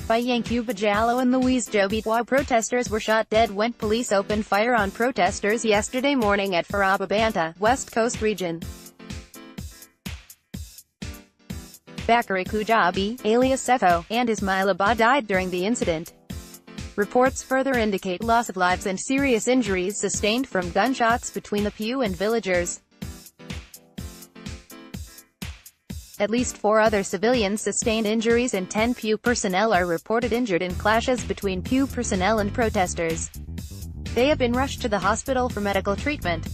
by Yankuba, Jallow and Louise. JobeTwo protesters were shot dead when police opened fire on protesters yesterday morning at Faraba Banta, West Coast region. Bakary Kujabi, alias Seffo, and Ismaila Bah died during the incident. Reports further indicate loss of lives and serious injuries sustained from gunshots between the PU and villagers. At least 4 other civilians sustained injuries and 10 PU personnel are reported injured in clashes between PU personnel and protesters. They have been rushed to the hospital for medical treatment.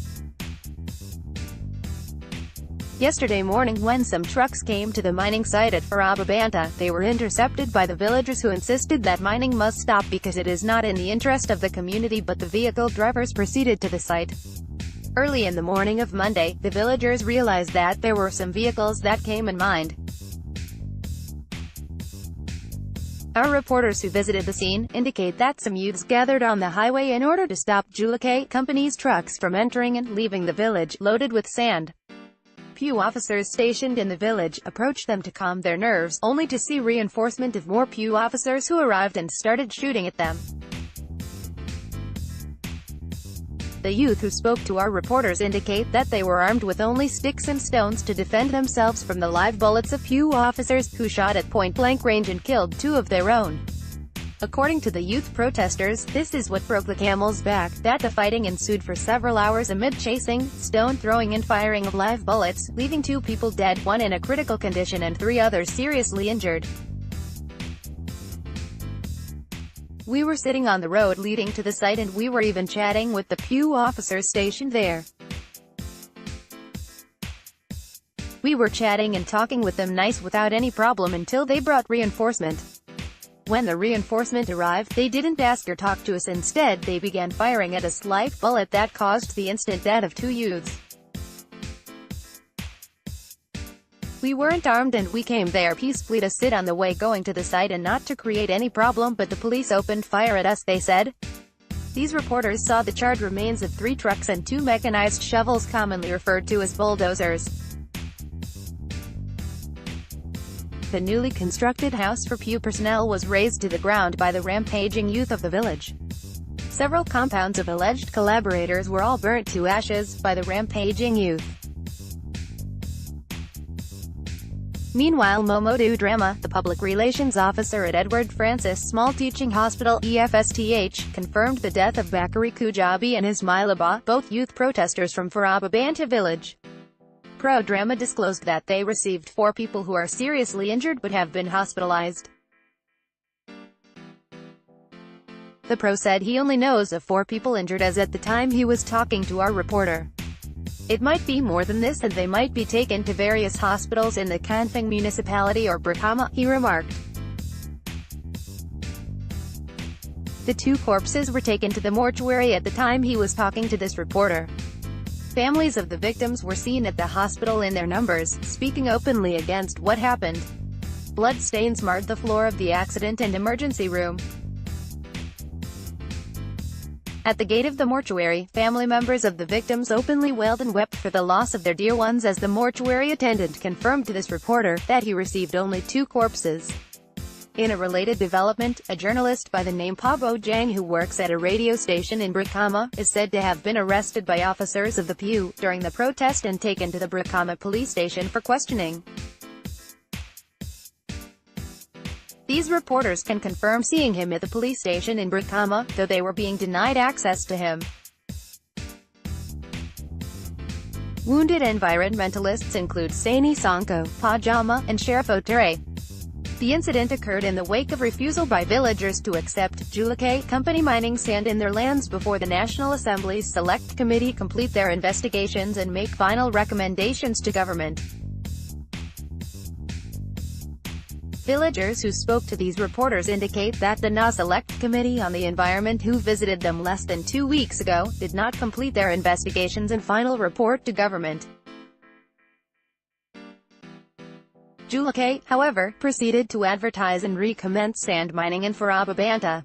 Yesterday morning, when some trucks came to the mining site at Faraba Banta, they were intercepted by the villagers who insisted that mining must stop because it is not in the interest of the community, but the vehicle drivers proceeded to the site. Early in the morning of Monday, the villagers realized that there were some vehicles that came in mind. Our reporters who visited the scene indicate that some youths gathered on the highway in order to stop Jallow company's trucks from entering and leaving the village, loaded with sand. PU officers stationed in the village approached them to calm their nerves, only to see reinforcement of more PU officers who arrived and started shooting at them. The youth who spoke to our reporters indicate that they were armed with only sticks and stones to defend themselves from the live bullets of PU officers, who shot at point-blank range and killed 2 of their own. According to the youth protesters, this is what broke the camel's back, that the fighting ensued for several hours amid chasing, stone-throwing and firing of live bullets, leaving 2 people dead, 1 in a critical condition and 3 others seriously injured. We were sitting on the road leading to the site and we were even chatting with the PU officers stationed there. We were chatting and talking with them nice without any problem until they brought reinforcement. When the reinforcement arrived, they didn't ask or talk to us. Instead, they began firing at us live bullet that caused the instant death of 2 youths. We weren't armed and we came there peacefully to sit on the way going to the site and not to create any problem, but the police opened fire at us, they said. These reporters saw the charred remains of 3 trucks and 2 mechanized shovels, commonly referred to as bulldozers. The newly constructed house for PU personnel was razed to the ground by the rampaging youth of the village. Several compounds of alleged collaborators were all burnt to ashes by the rampaging youth. Meanwhile, Momodu Drama, the public relations officer at Edward Francis Small Teaching Hospital, EFSTH, confirmed the death of Bakary Kujabi and Ismaila Bah, both youth protesters from Faraba Banta village. Pro Drama disclosed that they received 4 people who are seriously injured but have been hospitalized. The Pro said he only knows of 4 people injured as at the time he was talking to our reporter. It might be more than this and they might be taken to various hospitals in the Kanfing municipality or Brikama, he remarked. The 2 corpses were taken to the mortuary at the time he was talking to this reporter. Families of the victims were seen at the hospital in their numbers, speaking openly against what happened. Blood stains marred the floor of the accident and emergency room. At the gate of the mortuary, family members of the victims openly wailed and wept for the loss of their dear ones as the mortuary attendant confirmed to this reporter that he received only 2 corpses. In a related development, a journalist by the name Pabo Jang who works at a radio station in Brikama, is said to have been arrested by officers of the PU during the protest and taken to the Brikama police station for questioning. These reporters can confirm seeing him at the police station in Brikama, though they were being denied access to him. Wounded environmentalists include Saini Sanko, Pajama, and Seffo Ture. The incident occurred in the wake of refusal by villagers to accept Jallow company mining sand in their lands before the National Assembly's Select Committee complete their investigations and make final recommendations to government. Villagers who spoke to these reporters indicate that the NA Select Committee on the Environment, who visited them less than 2 weeks ago, did not complete their investigations and final report to government. Jallow, however, proceeded to advertise and recommence sand mining in Faraba Banta.